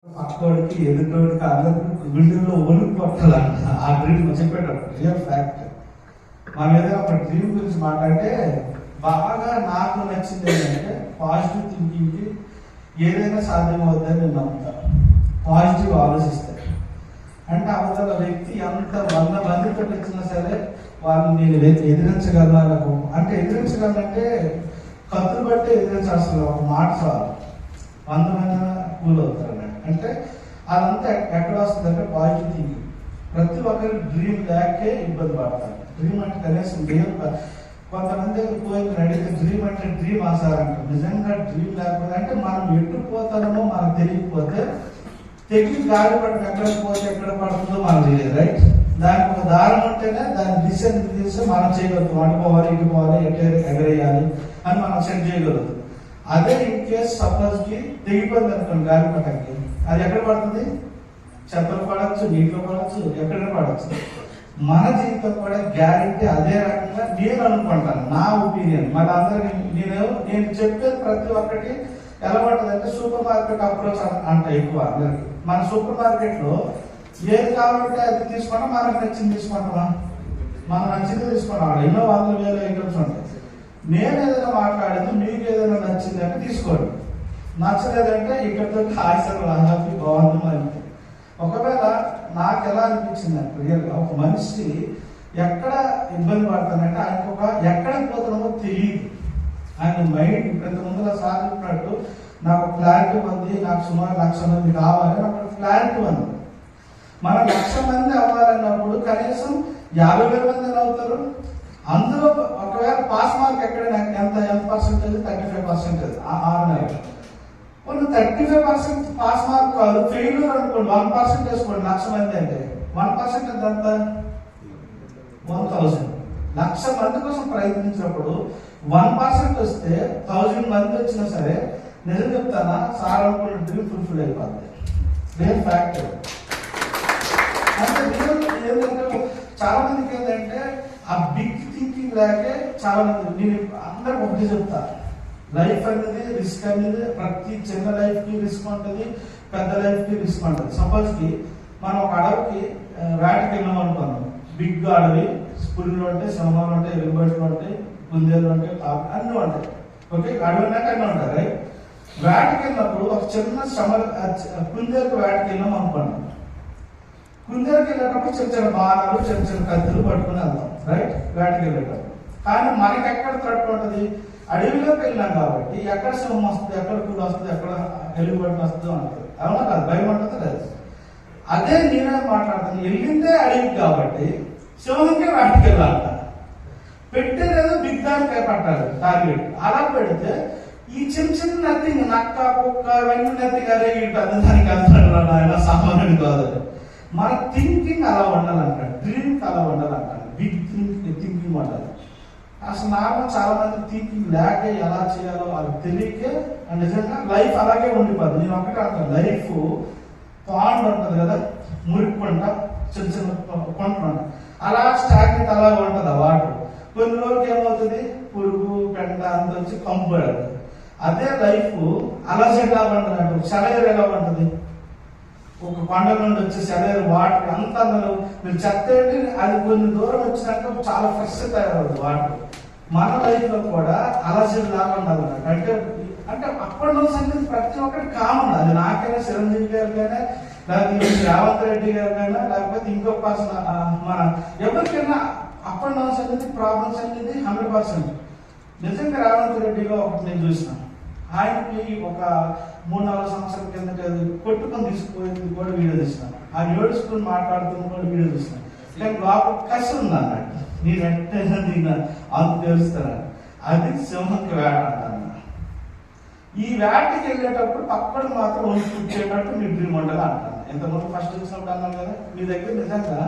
పక్కోడికి ఎదుటోడికి అందరికి గుండెల్లో ఒలుగు పట్టాలంట. ఆ డ్రీమ్ చెప్పేటప్పుడు రియల్ ఫ్యాక్ట్. మనం ఏదైనా ఒక డ్రీమ్ గురించి మాట్లాడితే బాగా నాకు నచ్చింది ఏంటంటే పాజిటివ్ థింకింగ్కి ఏదైనా సాధ్యమవుతుందని నేను నమ్ముతాను. పాజిటివ్ ఆలోచిస్తే అంటే అవతల వ్యక్తి ఎంత 100 మందితో వచ్చినా సరే వాళ్ళు నేను ఎదిరించగలను. అంటే ఎదిరించగలంటే కత్తులు బట్టి ఎదిరించాల్సిన ఒక మాట చాలు 100 మంది కూల్ అవుతారు. అంటే అదంతా ఎక్కడ వస్తుందంటే పాజిటివ్ థింకింగ్. ప్రతి ఒక్కరు డ్రీమ్ లేకే ఇబ్బంది పడతారు. డ్రీమ్ అంటే కనీసం కొంతమంది పోయి అడిగితే డ్రీమ్ అంటే డ్రీమ్ ఆసారంటారు. నిజంగా డ్రీమ్ లేకపోతే అంటే మనం ఎటు పోతామో మనకు తెలియకపోతే తెగి గాలి పడిన ఎక్కడ పడుతుందో మనకు తెలియదు. రైట్? దానికి ఒక దారం ఉంటేనే దాని దిశ మనం చేయగలుగుతాం. అటు పోవాలి, ఇటు పోవాలి, ఎగరేయాలి అని మనం సెట్ చేయగలుగుతాం. అదే ఇన్ కేస్ సపోజ్ కి తెగిపోయింది అనుకోండి గాలి పట్టకి, అది ఎక్కడ పడుతుంది? చెత్తలు పడవచ్చు, నీటిలో పడవచ్చు, ఎక్కడైనా పడవచ్చు. మన జీవితం కూడా గ్యారెంటీ అదే రకంగా నేను అనుకుంటాను. నా ఒపీనియన్. మన అందరికి నేను చెప్పేది ప్రతి ఒక్కటి ఎలా ఉంటుందంటే సూపర్ మార్కెట్ అప్రోచ్ అంట ఎక్కువ అందరికి. మన సూపర్ మార్కెట్ లో ఏది కావాలంటే అది తీసుకున్నా మనకు నచ్చింది తీసుకుంటామా? మనం నచ్చింది తీసుకున్నాం. ఎన్నో 100,000 ఐటమ్స్ ఉంటాయి. నేను ఏదైనా మాట్లాడేది మీకు ఏదైనా నచ్చింది అంటే తీసుకోండి. నచ్చలేదంటే ఇక్కడితో హ్యాపీ బాగుంది అంటే. ఒకవేళ నాకు ఎలా అనిపించింది అంటే రియల్గా ఒక మనిషి ఎక్కడ ఇబ్బంది పడతానంటే ఆయనకు ఒక ఎక్కడ పోతున్నామో తెలియదు. ఆయన మైండ్ ఇంత ముందులా సాధించినట్టు నాకు క్లారిటీ ఉంది. నాకు సుమారు 1,00,000 మంది కావాలి, నాకు క్లారిటీ ఉంది. మనం 1,00,000 మంది అవ్వాలన్నప్పుడు కనీసం 50,000 మంది అవుతారు. అందులో ఒకవేళ పాస్ మార్క్ ఎక్కడైనా ఎంత పర్సెంటేజ్? 35%. 6 నెలలు కొన్ని 35% పాస్ మార్క్ కాదు, ఫెయిల్యూర్ అనుకోండి. 1% వేసుకోండి. 1,00,000 మంది అంటే 1% ఎంత? 1,000. 1,00,000 మంది కోసం ప్రయత్నించినప్పుడు 1% వస్తే 1,000 మంది వచ్చినా సరే నిజం చెప్తానా సార్ అనుకున్న డ్రీమ్ ఫుల్ఫిల్ అయిపోతుంది. Real fact. అంటే ఏంటంటే చాలా మందికి ఏంటంటే ఆ బిగ్ థింకింగ్ లేకే చాలా మంది. నేను అందరికి ఒకటి చెప్తా, లైఫ్ అనేది రిస్క్ అనేది ప్రతి చిన్న లైఫ్ కి రిస్క్ ఉంటుంది, పెద్ద లైఫ్ కి రిస్క్ ఉంటుంది. సపోజ్ కి మనం ఒక అడవికి వేటకి వెళ్ళాం అనుకున్నాం. బిగ్ అడవి, పులులు ఉంటాయి, సింహాలు ఉంటాయి, ఎలుగుబంట్లు ఉంటాయి, కుందేలు ఉంటాయి, అన్నీ ఉంటాయి. ఓకే, అడవి అన్నాక అన్నీ ఉంటాయి. రైట్? వేటకి వెళ్ళినప్పుడు ఒక చిన్న కుందేలకు వేటకి వెళ్ళాం అనుకున్నాం. కుందేలకు వెళ్ళేటప్పుడు చిన్న చిన్న బాణాలు, చిన్న చిన్న కత్తులు పట్టుకుని వెళ్తాం. రైట్? వేటకి వెళ్ళేటప్పుడు. కానీ మనకి ఎక్కడ థ్రెట్ ఉంటుంది? అడవిలోకి వెళ్ళినాం కాబట్టి ఎక్కడ సింహం వస్తుంది, ఎక్కడ పులి వస్తుంది, ఎక్కడ ఎలుగుబంటి వస్తుందో అంటుంది. అవునా కాదు? భయం ఉంటుంది లేదు. అదే నేనే మాట్లాడుతాను. వెళ్ళిందే అడవికి కాబట్టి సింహంకే వేటకి వెళ్ళాలంట. పెట్టేదేదో బిగ్ దానికే పట్టాలి టార్గెట్. అలా పెడితే ఈ చిన్న నథింగ్, నక్క, కుక్క, ఇవన్నీ నథింగ్. అరే ఇటు అది దానికి వెళ్తాడు ఆయన సామాన్యుడు కాదు. మన థింకింగ్ అలా ఉండాలంట. డ్రీమ్కి అలా ఉండాలంట. బిగ్ థింకింగ్ ఉండాలి. అసలు నార్మల్ చాలా మంది థింకింగ్ లేక ఎలా చేయాలో వాళ్ళకి తెలియకే నిజంగా లైఫ్ అలాగే ఉండిపోద్ది. నేను ఒకటే అంటాను, లైఫ్ పాండ్ ఉంటుంది కదా, మురికి పంట, చిన్న చిన్న పంట ఉంటుంది. అలా స్టాగ్నెట్ అలా ఉంటుంది ఆ వాటర్. కొన్ని రోజులకి ఏమవుతుంది? పురుగు పెంట అంత వచ్చి కంపడుతుంది. అదే లైఫ్ అలజడి ఎలా ఉంటుంది, సెలయర్ ఎలా ఉంటుంది? ఒక కొండ నుండి వచ్చే సెలయర్ వాటర్ అంత అందులో మీరు చెత్త అది కొన్ని దూరం వచ్చినాక చాలా ఫ్రెష్ తయారవుతుంది వాటర్. మన లైఫ్ లో కూడా అలజడి లాగా ఉండాలి. అంటే అప్పటి నుంచి అనేది ప్రతి ఒక్కటి కామన్. అది నాకైనా, చిరంజీవి గారికైనా, లేకపోతే రేవంత్ రెడ్డి గారికైనా, లేకపోతే ఇంకొక పర్సన్ మన ఎవరికైనా అప్పటి నుంచి అనేది ప్రాబ్లమ్స్ అనేది 100%. నిజంగా రేవంత్ రెడ్డిలో ఒకటి నేను చూసినాను. ఆయనకి ఒక 3-4 సంవత్సరాల కింద కొట్టుకొని తీసుకుపోయింది కూడా వీడియో తీసినాను. ఆయన ఏడుచుకుని మాట్లాడుతున్న కూడా వీడియో తీసినాను. కానీ లోపల కసి ఉంది అన్నట్టు. నేను ఎట్టైనా దీన్ని అంత తెలుస్తాను. అది సింహంకి వేట అంటాను. ఈ వేటకి వెళ్ళేటప్పుడు పక్కన మాత్రం వండి కూర్చేటట్టు మీ డ్రీమ్ ఉండాలి అంటాను. ఇంతకుముందు ఫస్ట్ వచ్చినప్పుడు అన్నాను కదా, మీ దగ్గర నిజంగా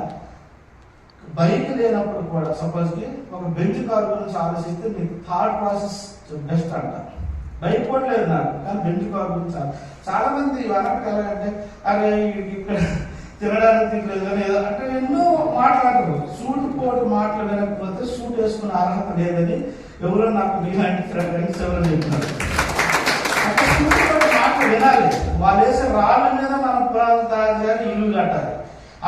బైక్ లేనప్పుడు కూడా సపోజ్కి ఒక బెంచ్ కార్ గురించి ఆలోచిస్తే మీకు థాట్ ప్రాసెస్ బెస్ట్ అంటారు. బైక్ కూడా లేదు నాకు, కానీ బెంచ్ కార్ గురించి చాలా మంది వెనక్కి వెళ్ళాలంటే అరే ఇక్కడ తినడానికి తినలేదు కానీ ఏదో అంటే ఎన్నో మాట్లాడరు. సూట్ పోటు మాటలు వినకపోతే సూట్ వేసుకునే అర్హత లేదని ఎవరో నాకు మీలాంటి ఫ్రెండ్స్ ఎవరో చెప్పినారు. అంటే సూట్ పోటు మాటలు వినాలి. వేయాలి. వాళ్ళు వేసే రాళ్ళ మీద మనం పునాది తయారు చేయాలి, ఇల్లు కట్టాలి.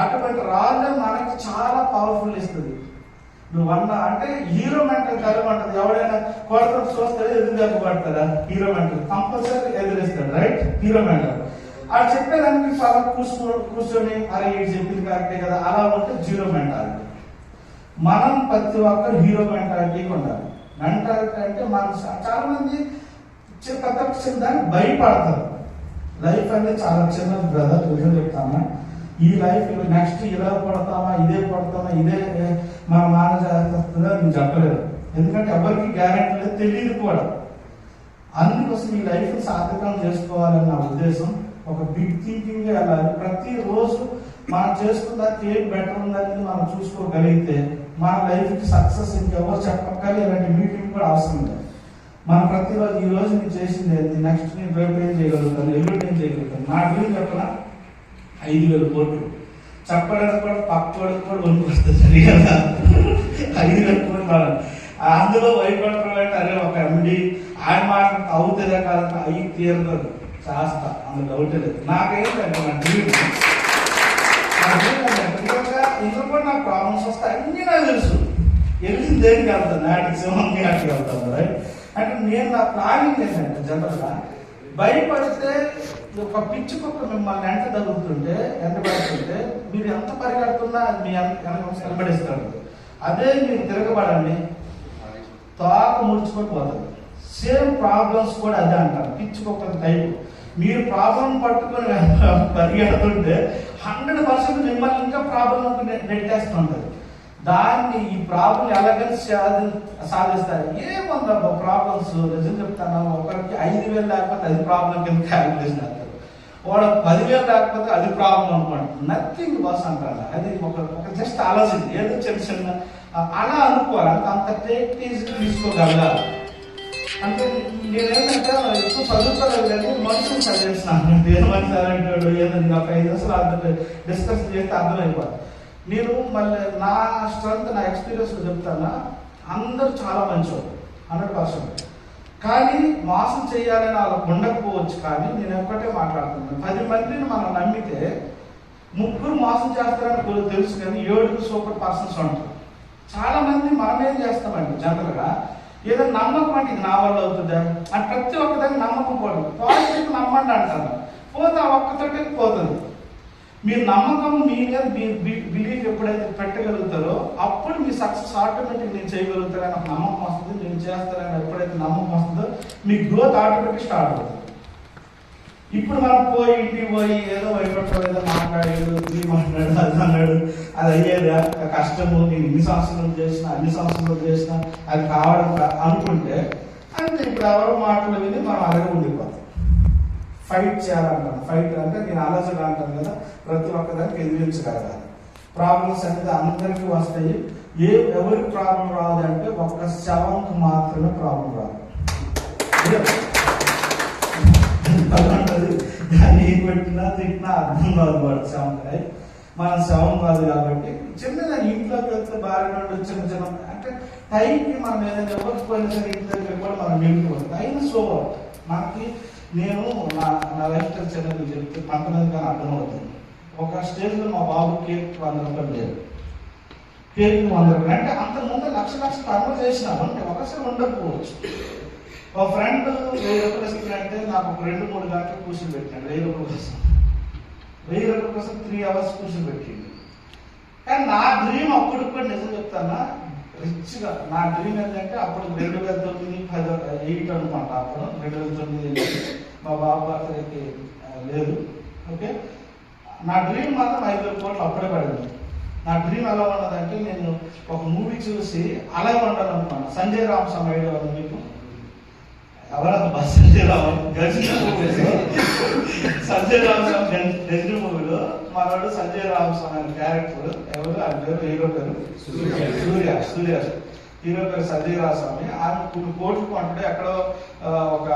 అటువంటి రాళ్ళే మనకి చాలా పవర్ఫుల్ ఇస్తుంది. నువ్వు అంటే హీరో మెంటల్ కలిగి ఉంటుంది. ఎవడైనా కొడతాడు చూస్తాడు, ఎదురు పడతాడా? హీరో మెంటల్ కంపల్సరీ ఎదురేస్తాడు, రైట్? హీరో మెంటల్ అది చెప్పేదానికి చాలా కూర్చొని అరే ఇది చెప్పింది కరెక్టే కదా అలా ఉంటే జీరో మెంటాలిటీ. మనం ప్రతి ఒక్కరు హీరో మెంటాలిటీకి ఉండాలి. మెంటాలిటీ అంటే మనం చాలా మంది పెద్ద చిన్నదాన్ని భయపడతారు. లైఫ్ అనేది చాలా చిన్నది బ్రదర్, నిజం చెప్తామా? ఈ లైఫ్ నెక్స్ట్ ఇలా పడతామా, ఇదే పడతామా, ఇదే మన మాన చేస్తుందా నేను చెప్పలేదు. ఎందుకంటే ఎవరికి గ్యారెంటీ లేదు, తెలియదు కూడా. అందుకోసం ఈ లైఫ్ సార్థకం చేసుకోవాలని నా ఉద్దేశం. ఒక బిగ్ థింకింగ్ వెళ్ళాలి. ప్రతిరోజు మనం చేసుకున్న ఏం బెటర్ ఉందనేది మనం చూసుకోగలిగితే మన లైఫ్కి సక్సెస్ ఇంకెవరు చెప్పక్కర్లేదు. ఇలాంటి మీటింగ్ కూడా అవసరం లేదు. మనం ప్రతిరోజు ఈ రోజు నేను చేసింది ఏంటి, నెక్స్ట్ నేను రేపు ఏం చేయగలుగుతాను, ఎల్లుండి ఏం చేయగలుగుతాను. నా గురించి చెప్పిన 5,000 కోట్లు చెప్పడానికి కూడా పక్కోడికి కూడా వస్తుంది. సరిగా 5,000 కోట్లు అందులో వైకుంఠం అరే ఒక ఎండి ఆయన మాట అవుతుందా కాదంటే అవి తీరుతుంది చేస్తా, అందులో డౌట్ లేదు. నాకేంటంటే నా డ్రీమ్ ఇందులో కూడా నాకు ప్రాబ్లమ్స్ వస్తాయి, అన్నీ నాకు తెలుసు. వెళ్ళింది దేనికి వెళ్తాను, నాటికి సింహంకి అక్కడికి వెళ్తాను, రైట్? అంటే నేను నా ప్లానింగ్ ఏంటంటే జనరల్గా భయపడితే ఒక పిచ్చి కుక్క మిమ్మల్ని ఎంట తగులుతుంటే ఎంట పడుతుంటే మీరు ఎంత పరిగెడుతున్నా అది మీ వెనబడిస్తాడు. అదే మీరు తిరగబడండి, తోక ముడుచుకొని పోతుంది. సేమ్ ప్రాబ్లమ్స్ కూడా అదే అంటారు, పిచ్చి కుక్క టైపు. మీరు ప్రాబ్లం పట్టుకొని పరిగెడుతుంటే 100% మిమ్మల్ని ఇంకా ప్రాబ్లం నెట్టేస్తుంటుంది. దాన్ని ఈ ప్రాబ్లం ఎలాగని సాధిస్తారు. ఏముందబ్బా ప్రాబ్లమ్స్, నిజం చెప్తాను. ఒకరికి 5,000 లేకపోతే అది ప్రాబ్లం కింద క్యాలిక్యులేషన్ అవుతారు. వాడు 10,000 లేకపోతే అది ప్రాబ్లం అనుకోండి. నథింగ్ బాస్ అంటారు. అది ఒక జస్ట్ ఆలోచన, ఏదో చిన్న చిన్న అలా అనుకోవాలి. అంత టేక్ తీసుకోగలగాలి. అంటే నేనేంటంటే ఎక్కువ చదువుకోలేదు కానీ మనుషులు చదివేస్తున్నాను. ఏ మనిషి అలాంటి ఏదండి ఒక 5 నిమిషాలు డిస్కస్ చేస్తే అర్థమైపోతుంది. నేను మళ్ళీ నా స్ట్రెంత్, నా ఎక్స్పీరియన్స్ చెప్తానా, అందరూ చాలా మంచివారు 100%. కానీ మోసం చేయాలని వాళ్ళకు ఉండకపోవచ్చు. కానీ నేను ఒక్కటే మాట్లాడుతున్నాను, 10 మందిని మనం నమ్మితే 3 మోసం చేస్తారని తెలుసు, కానీ 7 సూపర్ పర్సన్స్ ఉంటారు. చాలా మంది మనం ఏం చేస్తామండి జనరల్గా ఏదో నమ్మకం అంటే ఇది నా వల్ల అవుతుందా అని ప్రతి ఒక్కదాన్ని నమ్మకం పోదు. పాజిటివ్ నమ్మండి అంటారు, పోతే ఆ ఒక్కతోటి పోతుంది. మీరు నమ్మకం మీ మీద బిలీఫ్ ఎప్పుడైతే పెట్టగలుగుతారో అప్పుడు మీ సక్సెస్ ఆటోమేటిక్ నేను చేయగలుగుతారని ఒక నమ్మకం వస్తుంది. నేను చేస్తారని ఎప్పుడైతే నమ్మకం వస్తుందో మీ గ్రోత్ ఆటోమేటిక్ స్టార్ట్ అవుతుంది. ఇప్పుడు మనం ఇంటికి పోయి ఏదో భయపడతాం, ఏదో మాట్లాడాడు, అది అన్నాడు, అది అయ్యేదా కష్టము, నేను ఇన్ని సంవత్సరాలు చేసిన, అన్ని సంవత్సరాలు చేసిన, అది కావడం అనుకుంటే అంటే ఇప్పుడు ఎవరో మాటలు విని మనం అలాగే ఉండిపోతాం. ఫైట్ చేయాలంటాను. ఫైట్ అంటే నేను ఆలోచన అంటాను కదా, ప్రతి ఒక్కదానికి ఎదిరించగలగాలి. ప్రాబ్లమ్స్ అనేది అందరికీ వస్తాయి. ఎవరికి ప్రాబ్లం రాదంటే ఒక్క శవంకి మాత్రమే ప్రాబ్లం రాదు. దాన్ని ఏం పెట్టినా తిట్టినా అర్థం కాదు వాడు శవం. మనం శవం కాదు కాబట్టి చిన్నగా ఇంట్లోకి వెళ్తే భార్య చిన్న చిన్న అంటే టైంకి మనం ఏదైనా ఎవరికి పోయినా సరే ఇంటి దగ్గర కూడా మనం వెళ్ళిపోతుంది. అయినా సో మనకి నేను నా లైఫ్ స్టైల్ చిన్నది చెప్తే పంతొమ్మిది కానీ అర్థమవుతుంది. ఒక స్టేజ్లో మా బాబు కేక్ 100 రూపాయలు లేదు. కేక్ 100 రూపాయలు అంటే అంతకుముందు లక్ష పనులు చేసినాము అంటే ఒకసారి ఉండకపోవచ్చు. ఒక ఫ్రెండ్ 1000 రూపాయలు అంటే నాకు ఒక 2-3 గంటలు కూర్చొని పెట్టాడు 1000 రూపాయల కోసం. 1000 రూపాయల కోసం 3 hours కూర్చొని పెట్టింది. కానీ నా డ్రీమ్ అప్పుడు కూడా నిజం చెప్తానా, రిచ్గా నా డ్రీమ్ ఏంటంటే అప్పుడు 2009-8 అనుకుంటా. అప్పుడు 2009 మా బాబు బర్త్డేకి లేదు. ఓకే, నా డ్రీమ్ మాత్రం 5,000 కోట్లు అప్పుడే పడింది. నా డ్రీమ్ ఎలా ఉన్నదంటే నేను ఒక మూవీ చూసి అలా ఉండాలనుకున్నాను. సంజయ్ రామస్వామి ఐడియా ఉంది మీకు? ఎవరన్నా సంజయ్ రామస్వామి గజని మూవీలో మనోడు సంజయ్ రామస్వామి అనే క్యారెక్టర్ ఎవరు, ఆయన పేరు హీరో పేరు సూర్య. హీరో పేరు సంజయ్ రామస్వామి. ఆయన కోట్లు కొంటాడు, ఎక్కడో ఒక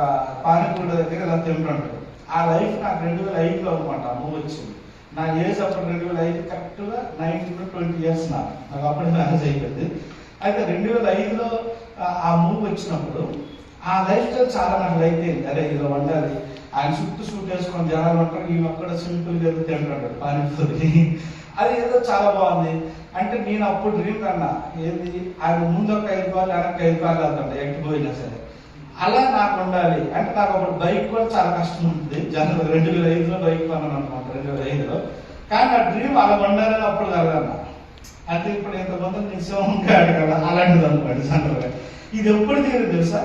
పానీపూరి దగ్గర ఇలా తింటుంటాడు. ఆ లైఫ్ నాకు 2005లో అనమాట ఆ మూవీ వచ్చింది. నా ఏజ్ అప్పుడు 2005 కరెక్ట్గా 19-20 years నాకు అప్పుడే మ్యారేజ్ అయిపోయింది. అయితే 2005లో ఆ మూవీ వచ్చినప్పుడు ఆ లైఫ్ స్టైల్ చాలా నాకు లైక్ అయింది. అరే ఇలా ఉండాలి, ఆయన చుట్టూ సూట్ వేసుకొని జనాలు ఉంటారు, ఈ ఒక్కడ సింపుల్గా ఏదో తింటాడు పానీపూరి. అది ఏదో చాలా బాగుంది. అంటే నేను అప్పుడు డ్రీమ్ కన్నా ఏంది, ఆయన ముందు ఒక 5 కార్లు వెనక్కి 5 కార్లు వెళ్తాడు ఎక్కి పోయినా సరే. అలా నాకు ఉండాలి. అంటే నాకు అప్పుడు బైక్ కూడా చాలా కష్టం ఉంటుంది. జనరల్ 2005లో బైక్ కొన్నాను అనమాట, 2005లో. కానీ నా డ్రీమ్ అలా ఉండాలని అప్పుడు కలగన్నా. అంటే ఇప్పుడు ఇంతమంది నిశ్చయం కాదు కదా, అలాంటిది అనుకోండి జనరల్గా. ఇది ఎప్పుడు తీరు తెలుసా,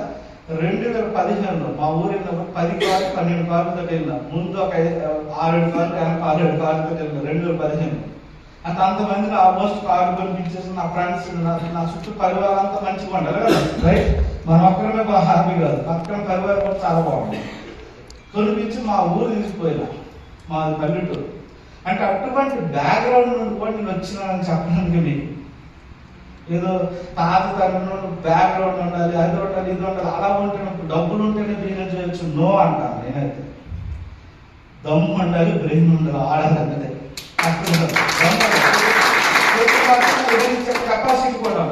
2015లో మా ఊరిలో 10 కార్లు 12 కార్లతో వెళ్ళినా. ముందు ఒక 6-7 కార్లు వెనక 6-7 కార్లతో వెళ్ళినా 2015. అంతమందిని ఆల్మోస్ట్ కారు కొనిపించేసి నా ఫ్రెండ్స్ నా చుట్టూ పరివారం అంతా మంచిగా ఉండాలి కదా, రైట్. మనం ఒక్కడమే బాగా హ్యాపీ కాదు, పక్కన పరివారం కూడా చాలా బాగుంది. కొనిపించి మా ఊరు తీసుకుపోయినా, మా పల్లెటూరు. అంటే అటువంటి బ్యాక్గ్రౌండ్ నుండి కూడా నేను వచ్చినానని చెప్పడానికి మీకు ఏదో తాత తండ్రి బ్యాక్గ్రౌండ్ ఉండాలి, అది ఉండాలి, ఇది ఉండాలి, అలా ఉంటే డబ్బులు ఉంటేనే బిజినెస్ చేయొచ్చు, నో అంటాను నేనైతే. దమ్ము ఉండాలి, బ్రెయిన్ ఉండాలి, ఆడాలంటే కెపాసిటీ కూడా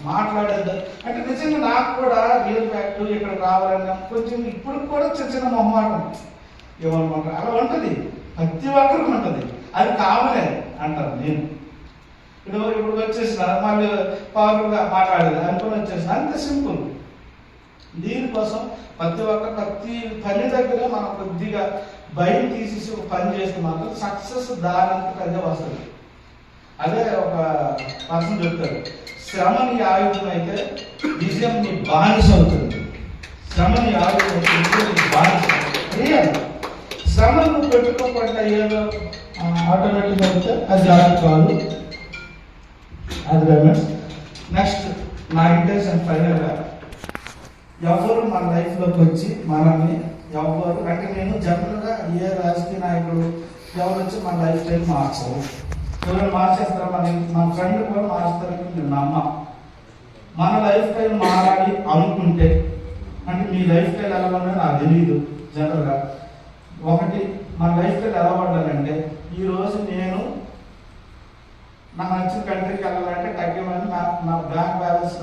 మాట్లాడేది. అంటే నిజంగా నాకు కూడా రియల్ ఫ్యాక్ట్ ఇక్కడ రావాలన్నా కొంచెం ఇప్పుడు కూడా చిన్న మొహమాటం ఏమనుకుంటారు, అలా ఉంటుంది, ప్రతి ఒక్కరికి ఉంటుంది. అది కామనే అంటారు. నేను ఇప్పుడు వచ్చేసిన మళ్ళీ పవర్గా మాట్లాడేది అనుకుని వచ్చేసిన, అంత సింపుల్. దీనికోసం ప్రతి పని దగ్గర మనం కొద్దిగా భయం తీసేసి ఒక పని చేస్తే మాత్రం సక్సెస్ దానంతకు అదే వస్తుంది. అదే ఒక పర్సన్ చెప్తారు, శ్రమ నీ ఆయుధం అయితే విజయం నీ బానిస అవుతుంది. శ్రమ నీ ఆయుధం అయితే విజయం నీ బానిస అవుతుంది. శ్రమ నువ్వు పెట్టుకోకుండా ఏదో ఆటోమేటిక్గా అయితే అది కాదు. అది పేమెంట్స్. నెక్స్ట్ నా ఇంటెన్షన్ ఫైనల్గా, ఎవరు మన లైఫ్లోకి వచ్చి మనల్ని ఎవరు అంటే నేను జనరల్గా ఏ రాజకీయ నాయకుడు ఎవరు వచ్చి మన లైఫ్ స్టైల్ మార్చవు. ఎవరు మార్చేస్తారు, మన ఫ్రెండ్ కూడా మార్చుతారని నేను నమ్మ. మన లైఫ్ స్టైల్ మారాలి అనుకుంటే, అంటే మీ లైఫ్ స్టైల్ ఎలా ఉందో నాకు తెలియదు. జనరల్గా ఒకటి, మన లైఫ్ స్టైల్ ఎలా ఉండాలంటే, ఈరోజు నేను నాకు నచ్చిన కంట్రీకి వెళ్ళాలంటే తగ్గమని నా బ్యాంక్ బ్యాలెన్స్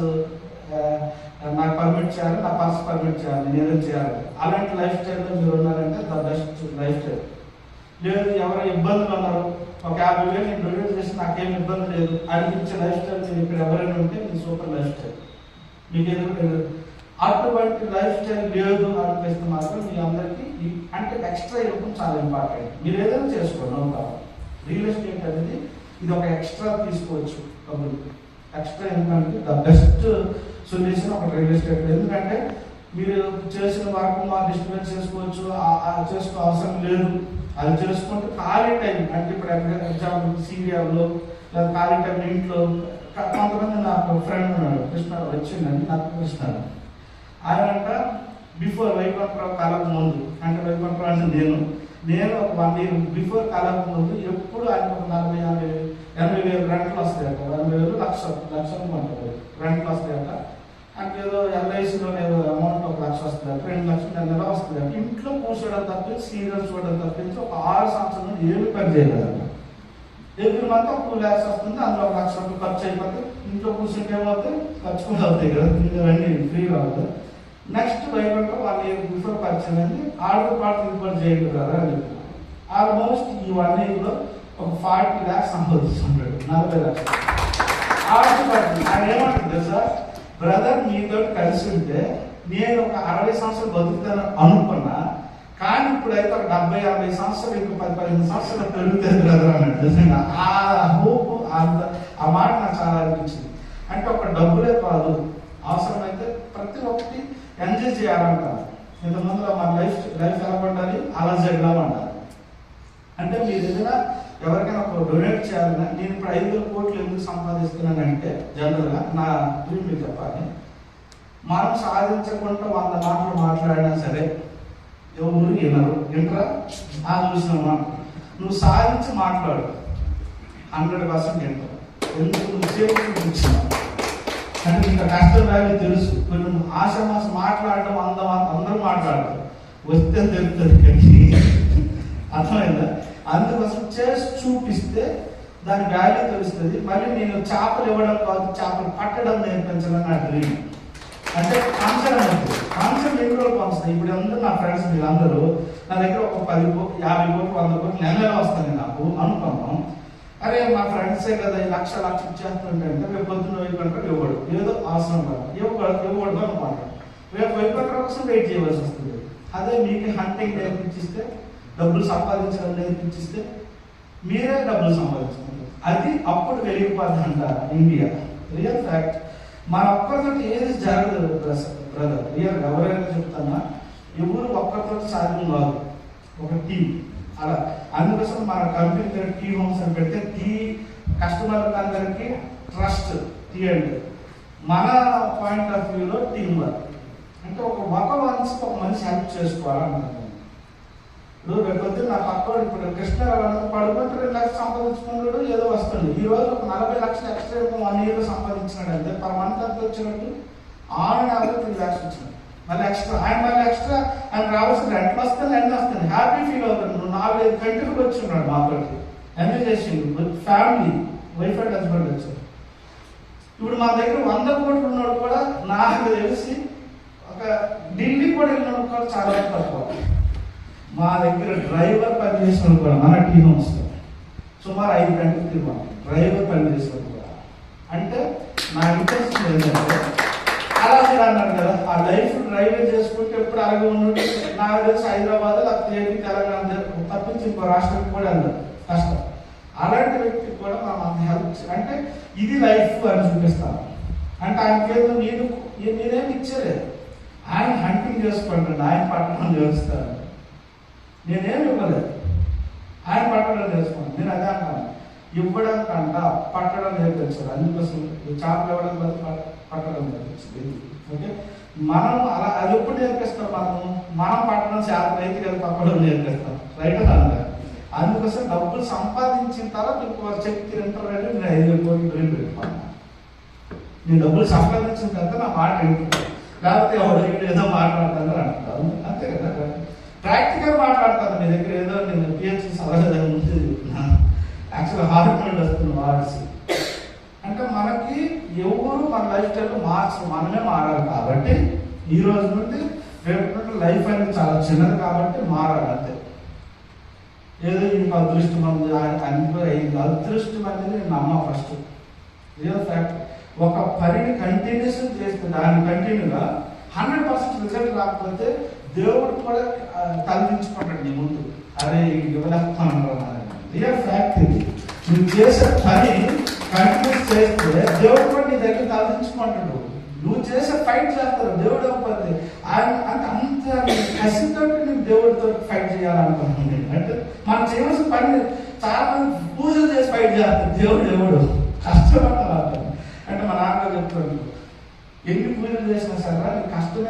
నాకు పర్మిట్ చేయాలి, నా పర్స్ పర్మిట్ చేయాలి, నేనే చేయాలి. అలాంటి లైఫ్ స్టైల్లో మీరు ఉన్నారంటే ద బెస్ట్ లైఫ్ స్టైల్. లేదు ఎవరో ఇబ్బందులు ఉన్నారు, ఒక 50,000 నేను డొనేట్ చేసి నాకేం ఇబ్బంది లేదు అనిపించే లైఫ్ స్టైల్ మీరు ఇక్కడ ఎవరైనా ఉంటే మీ సూపర్ లైఫ్ స్టైల్. మీకు ఎదురు అటువంటి లైఫ్ స్టైల్ లేదు అనిపిస్తే మాత్రం మీ అందరికీ అంటే ఎక్స్ట్రా ఇవ్వడం చాలా ఇంపార్టెంట్. మీరు ఏదైనా చేసుకోండి, నో ప్రాబ్లం. రియల్ ఎస్టేట్ అనేది ఇది ఒక ఎక్స్ట్రా తీసుకోవచ్చు డబ్బులు. ఎక్స్ట్రా ఎందుకంటే ద బెస్ట్ సొల్యూషన్ ఒక రియల్ ఎస్టేట్. ఎందుకంటే మీరు చేసిన వర్క్ మా డిస్ట్రిబ్యూట్ చేసుకోవచ్చు, చేసుకో అవసరం లేదు. అది చేసుకుంటే ఖాళీ టైం అంటే ఇప్పుడు ఎగ్జాంపుల్ సీరియల్లో లేదా ఖాళీ టైం ఇంట్లో కొంతమంది నాకు ఫ్రెండ్ ఉన్నాడు, కృష్ణ వచ్చిందండి నాకు కృష్ణ. ఆయనంట బిఫోర్ వైకుంఠరావు కళకు ముందు, అంటే వైకుంఠరావు అంటే నేను ఒక 1 year బిఫోర్ కళకు ముందు ఎప్పుడు ఆయన ఒక 40,000-80,000 రెంట్లు వస్తాయట. 80,000 లక్షలు ఉంటుంది రెంట్లు వస్తాయట. అంటే ఏదో LICలో ఏదో అమౌంట్ 1 లక్ష వస్తుంది, 2 లక్షలు నెల వస్తుంది. ఇంట్లో కూర్చోవడం తప్పించి సీరియల్స్ చూడడం తప్పించి ఒక 6 సంవత్సరాలు ఏమి పని చేయలేదట. ఎవ్రీ మంత్ ఒక 2 lakhs వస్తుంది, అందులో 1 లక్ష రూపాయలు ఖర్చు అయిపోతే ఇంట్లో కూర్చుంటే ఏమవుతాయి, ఖర్చు కూడా అవుతాయి కదా, ఇవన్నీ ఫ్రీగా అవుతాయి. నెక్స్ట్ వైకుంఠం 1 year బిఫోర్ పరిచయం అయింది, ఆర్డర్ పాటు రిపోర్ట్ చేయండి కదా అని చెప్పారు. ఆల్మోస్ట్ ఈ 1 yearలో ఒక 40 lakhs సంపాదిస్తున్నాడు, 40 లక్షలు ఆర్డర్ పాటు. ఆయన ఏమంటుంది సార్, బ్రదర్ మీతో కలిసి ఉంటే నేను ఒక 60 సంవత్సరాలు బతుకుతాను అనుకున్నా, కానీ ఇప్పుడైతే ఒక 70-80 సంవత్సరాలు ఇంకా 10-15 సంవత్సరాలు పెరుగుతుంది బ్రదర్ అన్నాడు. నిజంగా ఆ హోప్ ఆ మాట నాకు చాలా అనిపించింది. అంటే ఒక డబ్బులే కాదు, అవసరమైతే ప్రతి ఒక్కటి ఎంజాయ్ చేయాలంటారు. ఇంతకుముందు మన లైఫ్ ఎలా ఉండాలి, అలా జగలా ఉండాలి. అంటే మీరు ఏదైనా ఎవరికైనా ఒక డొనేట్ చేయాలన్నా, నేను ఇప్పుడు 5,000 కోట్లు ఎందుకు సంపాదిస్తున్నానంటే జనరల్గా నా డ్రీమ్ మీకు చెప్పాలి. మనం సాధించకుండా 100 మాటలు మాట్లాడినా సరే ఎవరు వినరా చూసినామా, నువ్వు సాధించి మాట్లాడు 100% వింటారు. ఎందుకు నువ్వు చేస్తున్నావు అంటే ఇంకా కష్టం వాల్యూ తెలుసు. కొంచెం ఆశమాసం మాట్లాడడం అందరూ మాట్లాడతారు, వస్తే తెలుస్తుంది కానీ అర్థమైందా. అందుకోసం చేసి చూపిస్తే దాని వాల్యూ తెలుస్తుంది. మళ్ళీ నేను చేపలు ఇవ్వడం కాదు, చేపలు పట్టడం నేర్పించాలని నా డ్రీమ్. అంటే ఫంక్షన్ అనేది ఫంక్షన్ ఎన్ని రోజులు పంచుతాయి. ఇప్పుడు అందరూ నా ఫ్రెండ్స్ వీళ్ళందరూ నా దగ్గర ఒక 10 కోట్లు 50 కోట్లు 100 కోట్లు నెలలో వస్తుంది నాకు అనుకున్నాం. అరే మా ఫ్రెండ్సే కదా ఈ లక్ష ఇచ్చేస్తుంటే రేపు పొద్దున్న వైపుకుంటారు ఇవ్వడు, ఏదో అవసరం కాదు ఇవ్వకూడదు అనుకుంటారు. రేపు వైపుకుంటారు కోసం వెయిట్ చేయవలసి వస్తుంది. అదే మీకు హంటింగ్ నేర్పించిస్తే, డబ్బులు సంపాదించడం నేర్పించిస్తే మీరే డబ్బులు సంపాదించుకుంటారు. అది అప్పుడు వెళ్ళిపోతుందంట ఇండియా. Real fact. మన ఒక్కరితో ఏది జరగదు బ్రదర్. రియల్ ఎవరైనా చెప్తానా, ఎవరు ఒక్కరితో సాధ్యం కాదు, ఒక టీం అలా. అందుకోసం మన కంపెనీ దగ్గర టీ హోమ్స్ అని పెడితే టీ కస్టమర్లకు అందరికీ ట్రస్ట్ టీ అంటే మన పాయింట్ ఆఫ్ వ్యూలో టీం వర్క్ అంటే ఒక మనిషికి ఒక మనిషి హెల్ప్ చేసుకోవాలన్నమాట. ఇప్పుడు రేపొద్దు నా పక్కవాడు ఇప్పుడు కృష్ణ పడుకుంటే 2 లక్షలు సంపాదించుకున్నాడు, ఏదో వస్తుంది. ఈ రోజు ఒక 40 లక్షలు ఎక్స్ట్రా 1 year సంపాదించినాడు అంటే పర్ మంత్ అంత వచ్చినట్టు 3 లక్షలు వచ్చినాడు. మళ్ళీ ఎక్స్ట్రా ఆయన రావాల్సిన రెంట్లు వస్తుంది, అన్నీ వస్తుంది, హ్యాపీ ఫీల్ అవుతాడు. 4-5 కంట్రీలకు వచ్చిన్నాడు మాతోటి, ఎంజాయ్ చేసిండు ఫ్యామిలీ, వైఫ్ అండ్ హస్బెండ్ వచ్చారు. ఇప్పుడు మా దగ్గర 100 కోట్లు ఉన్నాడు కూడా నాకు తెలిసి ఒక ఢిల్లీ కూడా వెళ్ళినప్పుడు కూడా చాలా తక్కువ. మా దగ్గర డ్రైవర్ పనిచేసినప్పుడు కూడా మన టీ హోమ్స్లో సుమారు 5 గంటలు తిరిగాం. డ్రైవర్ పనిచేసినప్పుడు కూడా అంటే నా ఇంట్రెస్ట్ ఏంటంటే అలా మీరు అన్నారు కదా, ఆ లైఫ్ డ్రైవర్ చేసుకుంటే ఎప్పుడు అలాగే ఉన్నట్టు. నాకు తెలిసి హైదరాబాద్ లేకపోతే ఏపీ తెలంగాణ తప్పించి ఇంకో రాష్ట్రానికి కూడా వెళ్ళదు కష్టం. అలాంటి వ్యక్తికి కూడా మనం హెల్ప్ అంటే ఇది లైఫ్ అని చూపిస్తాను. అంటే ఆయనకేదో నేనేమి ఇచ్చలేదు, ఆయన హంటింగ్ చేసుకుంటాడు, ఆయన పట్టణం చేస్తాడు, నేనేమి ఇవ్వలేదు, ఆయన పట్టడం నేర్చుకున్నాను. నేను అదే అంటాను, ఇవ్వడం కంట పట్టడం నేర్పించాలి. అందుకోసం చేపలు ఇవ్వడం బదులు పట్టడం నేర్పించింది. ఓకే, మనం అలా అది ఎప్పుడు నేర్పిస్తాం, మనం పట్టడం చేపలు అయితే కదా పక్కడం నేర్పిస్తాం, రైట్ అలా. అందుకోసం డబ్బులు సంపాదించిన తర్వాత ఇంకో చెప్తే ఇంటర్వ్యూ నేను 5 కోట్లు డ్రీమ్ పెట్టుకున్నాను. నేను డబ్బులు సంపాదించిన తర్వాత నా మాట ఏంటి, లేకపోతే ఎవరు ఏదో మాట్లాడతాను అంటారు, అంతే కదా. ప్రాక్టికల్ మాట్లాడతాను. మీ దగ్గర ఏదో నేను పిహెచ్డి చదవలేదని ముందు యాక్చువల్గా హార్ట్ వస్తుంది వాడిసి అంటే మనకి ఎవరు మన లైఫ్ స్టైల్ మనమే మారాలి. కాబట్టి ఈ రోజు నుండి రేపు లైఫ్ అనేది చాలా చిన్నది కాబట్టి మారాలి అంతే. ఏదో ఇంక అదృష్టం ఉంది అన్ని అయింది, అదృష్టం అనేది నేను నమ్మ ఫస్ట్. Real fact. ఒక పనిని కంటిన్యూస్ చేస్తే దాన్ని కంటిన్యూగా 100% రిజల్ట్ రాకపోతే దేవుడు కూడా తలదించుకుంటాడు నీ ముందు, అరే ఇవ్వలేకపోతున్నాను. రియల్ ఫ్యాక్ట్ ఇది. నువ్వు చేసే పని కంటిన్యూస్ చేస్తే దేవుడు కూడా నీ దగ్గర తలదించుకుంటాడు. నువ్వు చేసే ఫైట్ చేస్తాడు దేవుడు అవ్వకపోతే ఆయన అంటే అంత కసితో నేను దేవుడితో ఫైట్ చేయాలనుకుంటున్నాను. అంటే మనం చేయవలసిన పని చాలా మంది పూజలు చేసి ఫైట్ చేస్తారు, దేవుడు కష్టపడాలి. అంటే మా నాన్నగారు చెప్తాడు, ఎన్ని పూజలు చేసినా సరే కష్టం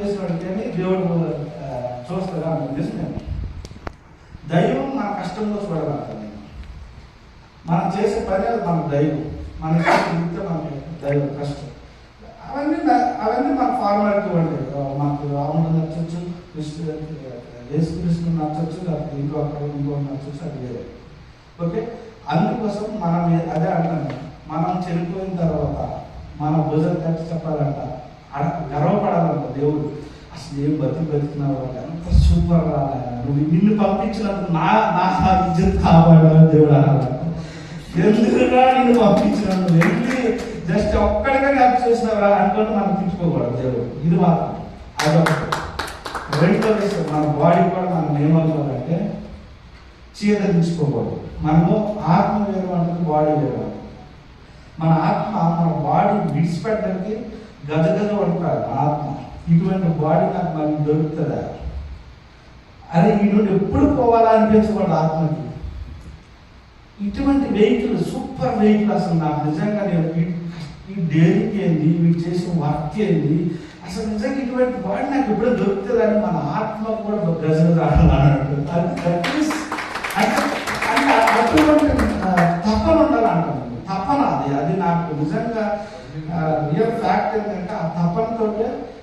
చేసినట్టు దేవుడు చూస్తాడా నిజమే. దైవం మన కష్టంలో చూడగలుగుతాను. మనం చేసే పని మన దైవం, మనకి మనకి దైవం కష్టం. అవన్నీ మన ఫార్మాలిటీ ఉంటాయి. మాకు రాముడు నచ్చచ్చు, యేసుకృష్ణుడు నచ్చచ్చు, లేకపోతే ఇంకో నచ్చచ్చు, అది వేరే. ఓకే, అందుకోసం మనం అదే అంటాను, మనం చనిపోయిన తర్వాత మన భుజం తట్టి చెప్పాలంట, గర్వపడాలంట దేవుడు. అసలు ఏం బతికినావు అంటే అంత సూపర్ రాలే, నువ్వు నిన్ను పంపించినందుకు నా ఇజ్జత్ కాపాడాలని దేవుడు అనాలంట. ఎందుకుగా నిన్ను పంపించినందుకు వెళ్ళి జస్ట్ ఒక్కడిగా హెల్ప్ చేసినారా అనుకుంటే మనం తిట్టుకోకూడదు దేవుడు. ఇది మాత్రం అదొకటి. రెండో విషయం, మన బాడీ కూడా మనం ఏమనుకోవాలంటే చీదరించుకోకూడదు. మనము ఆత్మ వేరు అంటుంది, బాడీ వేరు అంటుంది. మన ఆత్మ మన బాడీ విడిచిపెట్టడానికి గజగజ పడుతుంది ఆత్మ. ఇటువంటి బాడీ నాకు మనకి దొరుకుతుందా, అరే ఈ నుండి ఎప్పుడు పోవాలా అనిపించకూడదు ఆత్మకి. ఇటువంటి వెహికల్ సూపర్ వెహికల్ అసలు నాకు నిజంగా ఈ డైరీకి ఏంది, వీడు చేసే వర్క్ ఏంది, అసలు నిజంగా ఇటువంటి బాడీ నాకు ఎప్పుడో దొరుకుతుందని మన ఆత్మ కూడా గజలు రావాలన్నట్టు. అంటే అటువంటి తపన ఉండాలంటాను, తపన అది నాకు నిజంగా రియల్ ఫ్యాక్ట్ ఏంటంటే ఆ తపనతో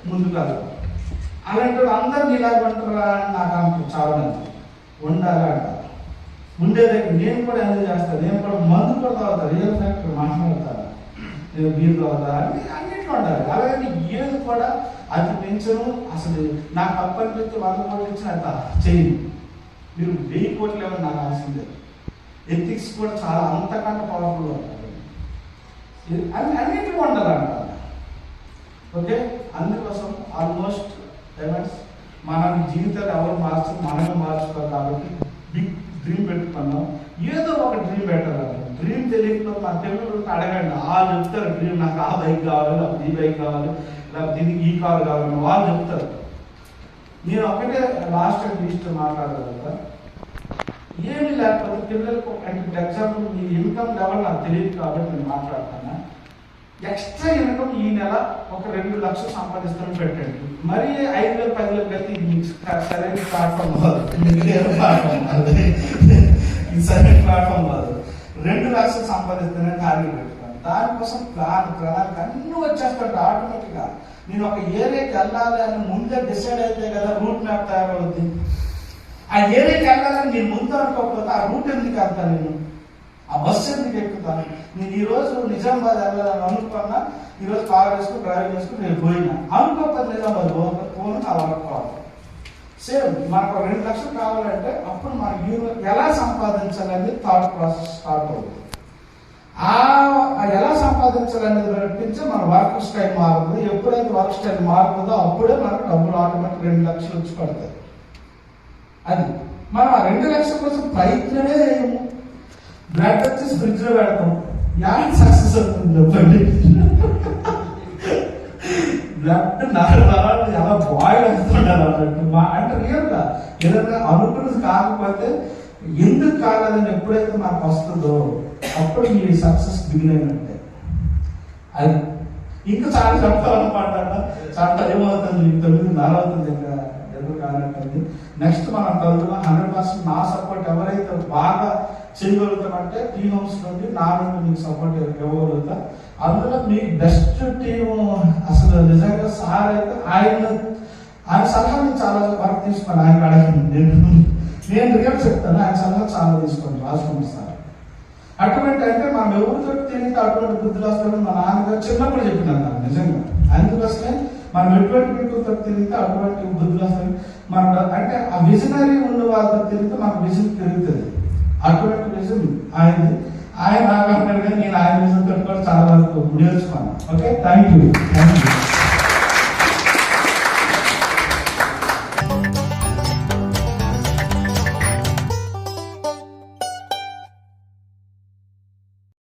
ముందుకు వెళ్తాం. అలాంటి అందరినీ ఇలాగంటారా అని నాకు అనుకో చాలా మంది ఉండాలి అంటారు. ఉండేదే నేను కూడా ఎంజాయ్ చేస్తాను, నేను కూడా మందు కూడా తాగుతాను. రియల్ ఫ్యాక్ట్ మాట్లాడతాను, నేను బీర్ తాగుతా అన్ని అన్నింటిలో ఉండాలి. అలాగే ఏది కూడా అది పెంచను. అసలు నాకు అప్పని పెట్టి 100 కోట్లు ఇచ్చిన అంత చేయను. మీరు 1000 కోట్లు ఏమని నాకు ఆశించే ఎథిక్స్ కూడా చాలా అంతకంటే పవర్ఫుల్గా ఉంటారు. అన్నింటిలో ఉండాలంట. ఓకే, అందుకోసం ఆల్మోస్ట్ పేమెంట్స్ మన జీవితాలు ఎవరు మార్చు మనమే మార్చుకోవాలి. కాబట్టి బిగ్ డ్రీమ్ పెట్టుకున్నాం. ఏదో ఒక డ్రీమ్ పెట్టాలి. డ్రీమ్ తెలియకుండా మన తెలుగు అడగండి, వాళ్ళు చెప్తారు డ్రీమ్ నాకు ఆ బైక్ కావాలి, లేకపోతే ఈ బైక్ కావాలి, లేకపోతే దీనికి ఈ కారు కావాలని వాళ్ళు చెప్తారు. నేను ఒకటే లాస్ట్ అండ్ లీస్ట్ మాట్లాడదు కదా, ఏమీ లేకపోతే పిల్లలకు అంటే ఎగ్జాంపుల్ మీ ఇన్కమ్ లెవెల్ నాకు తెలియదు కాబట్టి నేను మాట్లాడుతున్నా. ఎక్స్ట్రా ఇన్కమ్ ఈ నెల ఒక 2 లక్షలు సంపాదిస్తాను పెట్టండి. మరీ 5,000 10,000 అయితే ఇది మీకు సరైన ప్లాట్ఫామ్ కాదు, ఇది సరైన ప్లాట్ఫామ్ కాదు. 2 లక్షలు సంపాదిస్తానని టార్గెట్ పెట్టుకోండి. దానికోసం ప్రణాళిక అన్నీ వచ్చేస్తాడు ఆటోమేటిక్గా. నేను ఒక ఏరియాకి వెళ్ళాలి అని ముందే డిసైడ్ అయితే కదా రూట్ మ్యాప్ తయారవుద్ది. ఆ ఏరియాకి వెళ్ళాలని నేను ముందు అనుకోకపోతే ఆ రూట్ ఎందుకు వెళ్తాను, నేను ఆ బస్సు ఎందుకు ఎక్కుతాను? నేను ఈరోజు నిజామాబాద్ వెళ్ళాలని అనుకున్నా, ఈరోజు కార్ వేసుకుని డ్రైవింగ్ చేసుకుని నేను పోయినా అనుకోకపోతే నిజామాబాద్ పోను నా వర్క్ కావాలి. సేమ్ మనకు 2 లక్షలు కావాలంటే అప్పుడు మనకి ఎలా సంపాదించాలనేది థాట్ ప్రాసెస్ స్టార్ట్ అవుతుంది. ఎలా సంపాదించాలనేది నడిపించి మన వర్క్ స్టైల్ మారుతుంది. ఎప్పుడైతే వర్క్ స్టైల్ మారుతుందో అప్పుడే మనకు డబ్బులు ఆటోమేటిక్ 2 లక్షలు వచ్చి పడతాయి. అది మనం ఆ 2 లక్షల కోసం ప్రయత్నమే చేయము. బ్లడ్ వచ్చేసి ఫ్రిడ్జ్ లో పెడతాం, యాడ్ సక్సెస్ అవుతుంది చెప్పండి. బ్లడ్ నరాలు ఎలా బాయిల్ అవుతుండాలి అన్నట్టు. అంటే రియల్ గా ఏదైనా అనుకున్నది కాకపోతే ఎందుకు కాలేదని ఎప్పుడైతే నాకు వస్తుందో అప్పుడు మీ సక్సెస్ బిగిన్ అయినట్టే. అది ఇంకా చాలా చెప్పాలన్నమాట. చాలా ఏమవుతుంది, 9:30 అవుతుంది, ఇంకా ఎందుకు కానట్టుంది. నెక్స్ట్ మనం 100% నా సపోర్ట్ ఎవరైతే బాగా చేయగలుగుతామంటే టీ హోమ్స్ నుండి నా నుండి మీకు సపోర్ట్ ఇవ్వగలుగుతా. అందులో మీ బెస్ట్ టీము అసలు నిజంగా సార్ అయితే ఆయన సలహా నేను చాలా వర్క్ తీసుకున్నాను. ఆయన అడగండి, నేను రియల్ చెప్తాను, ఆయన సలహా చాలా తీసుకోండి, రాసుకోండి సార్. అటువంటి అంటే మనం ఎవరితో తిరిగితే అటువంటి బుద్ధులు వస్తాయని మా నాన్నగారు చిన్నప్పుడు చెప్పినారు నాకు నిజంగా. అందుకోసమే మనం ఎటువంటి పీపుల్తో తిరిగితే అటువంటి బుద్ధులు వస్తాయి. మన అంటే ఆ విజనరీ ఉన్న వాళ్ళతో తిరిగితే మనకు విజన్ తిరుగుతుంది. అటువంటి విజన్ ఆయనది. ఆయన నాకంటాడు కానీ నేను ఆయన విజన్ తోటి కూడా చాలా వరకు నేర్చుకున్నాను. Okay, thank you.